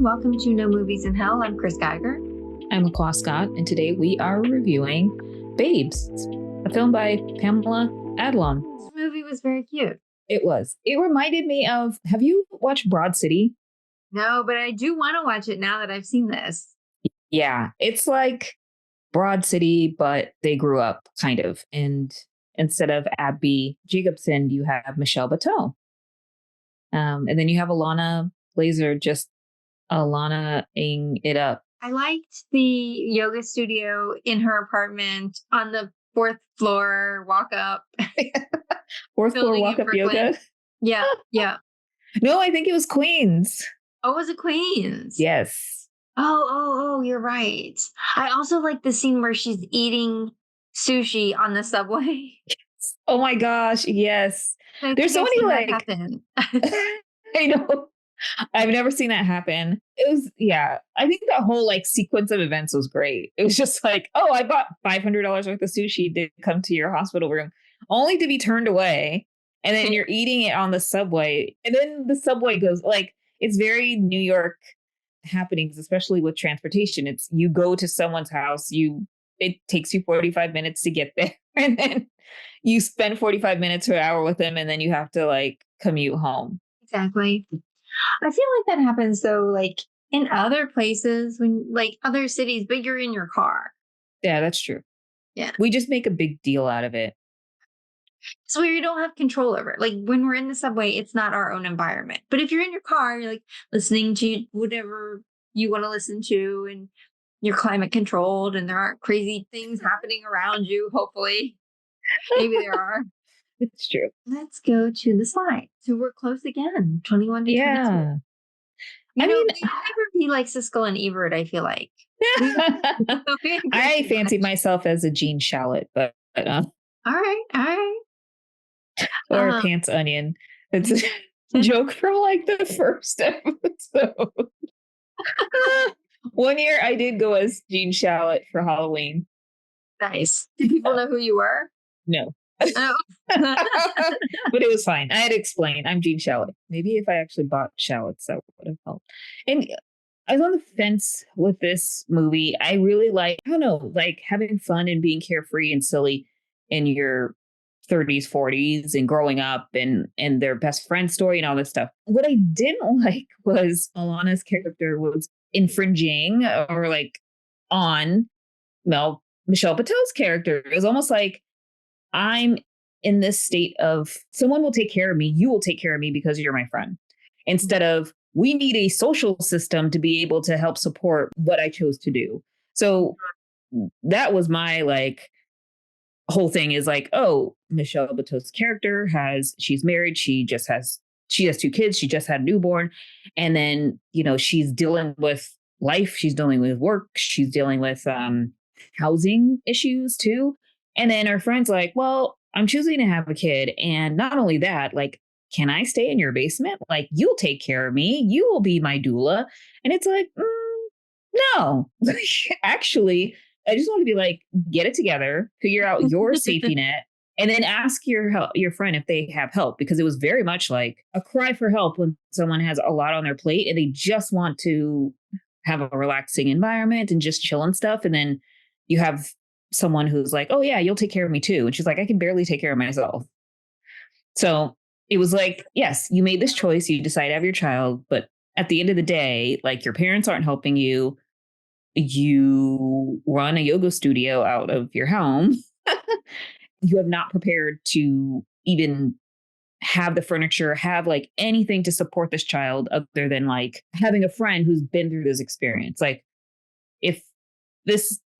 welcome to No Movies in Hell. I'm Chris Geiger. I'm McClaw Scott, and today we are reviewing Babes, a film by Pamela Adlon. This movie was very cute. It was. It reminded me of, have you watched Broad City? No, but I do want to watch it now that I've seen this. Yeah, it's like Broad City, but they grew up, kind of. And instead of Abby Jacobson, you have Michelle Bateau. And then you have Alana Glazer just Alana-ing it up. I liked the yoga studio in her apartment on the fourth floor walk up. Fourth floor walk up yoga? Yeah, yeah. No, I think it was Queens. Oh, was it Queens? Yes. Oh, you're right. I also like the scene where she's eating sushi on the subway. Oh my gosh, yes. There's so many like happen. I know. I've never seen that happen. It was, yeah. I think that whole like sequence of events was great. It was just like, oh, I bought $500 worth of sushi to come to your hospital room, only to be turned away. And then you're eating it on the subway. And then the subway goes like, it's very New York happenings, especially with transportation. It's you go to someone's house, it takes you 45 minutes to get there. And then you spend 45 minutes to an hour with them. And then you have to like commute home. Exactly. I feel like that happens though, like in other places, when like other cities, but you're in your car. Yeah, that's true. Yeah. We just make a big deal out of it. So you don't have control over it. Like when we're in the subway, it's not our own environment. But if you're in your car, you're like listening to whatever you want to listen to, and you're climate controlled and there aren't crazy things happening around you, hopefully. Maybe there are. It's true. Let's go to the slide. So we're close again, 21 to 22. Yeah. I mean, we never be like Siskel and Ebert, I feel like. I fancied myself as a Jean Shalit, but all right. Or a pants onion. It's a joke from like the first episode. One year I did go as Jean Shalit for Halloween. Nice. Did people know who you were? No. Oh. But it was fine. I had to explain. I'm Jean Shalit. Maybe if I actually bought shallots, that would have helped. And I was on the fence with this movie. I really like having fun and being carefree and silly in your 30s, 40s and growing up and their best friend story and all this stuff. What I didn't like was Alana's character was infringing or like on Michelle Bateau's character. It was almost like, I'm in this state of someone will take care of me. You will take care of me because you're my friend. Instead of we need a social system to be able to help support what I chose to do. So that was my like whole thing is like, oh, Michelle Bateau's character she's married. She has 2 kids. She just had a newborn. And then, she's dealing with life. She's dealing with work. She's dealing with housing issues too. And then her friend's like, well, I'm choosing to have a kid. And not only that, like, can I stay in your basement? Like, you'll take care of me. You will be my doula. And it's like, no, actually, I just want to be like, get it together, figure out your safety net, and then ask your friend if they have help, because it was very much like a cry for help when someone has a lot on their plate and they just want to have a relaxing environment and just chill and stuff. And then you have someone who's like, oh yeah, you'll take care of me too. And she's like, I can barely take care of myself. So it was like, yes, you made this choice. You decide to have your child. But at the end of the day, like your parents aren't helping you. You run a yoga studio out of your home. You have not prepared to even have the furniture, have like anything to support this child other than like having a friend who's been through this experience. Like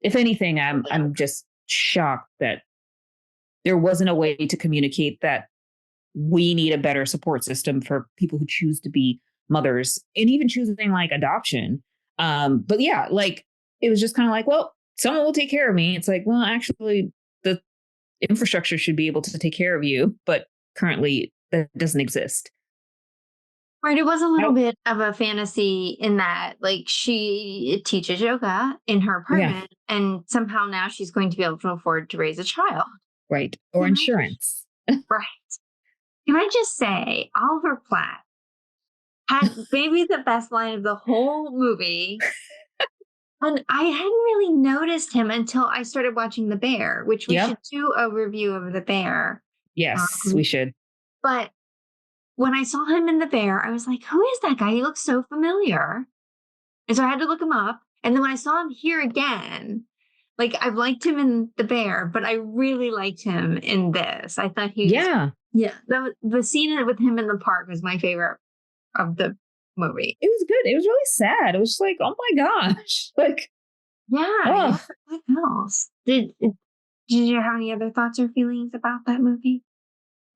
if anything, I'm just shocked that there wasn't a way to communicate that we need a better support system for people who choose to be mothers and even choosing like adoption. But yeah, like it was just kind of like, well, someone will take care of me. It's like, well, actually the infrastructure should be able to take care of you, but currently that doesn't exist. Right. It was a little bit of a fantasy in that, like, she teaches yoga in her apartment, and somehow now she's going to be able to afford to raise a child. Right. Or insurance. Right. Can I just say, Oliver Platt had maybe the best line of the whole movie. And I hadn't really noticed him until I started watching The Bear, which we should Yep. do a review of The Bear. Yes, we Um, should. but when I saw him in The Bear, I was like, who is that guy? He looks so familiar. And so I had to look him up. And then when I saw him here again, like I've liked him in The Bear, but I really liked him in this. I thought he was, Yeah. yeah, the scene with him in the park was my favorite of the movie. It was good. It was really sad. It was just like, oh my gosh. Like, Yeah, yeah. oh, What else? Did you have any other thoughts or feelings about that movie?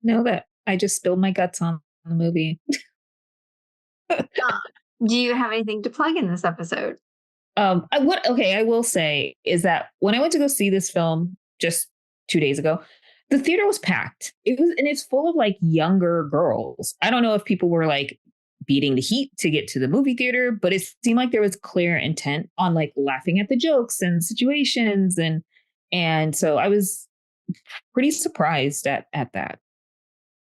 know that I just spilled my guts on the movie. Uh, do you have anything to plug in this episode? What okay, I will say is that when I went to go see this film just 2 days ago, the theater was packed. It was, and it's full of like younger girls. I don't know if people were like beating the heat to get to the movie theater, but it seemed like there was clear intent on like laughing at the jokes and situations, and so I was pretty surprised at that.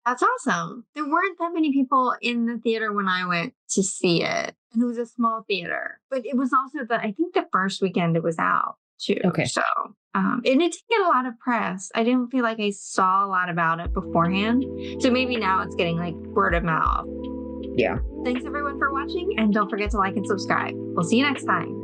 That's awesome. There weren't that many people in the theater when I went to see it. And it was a small theater, but it was also I think the first weekend it was out too. Okay. So, and it didn't get a lot of press. I didn't feel like I saw a lot about it beforehand. So maybe now it's getting like word of mouth. Yeah. Thanks everyone for watching, and don't forget to like and subscribe. We'll see you next time.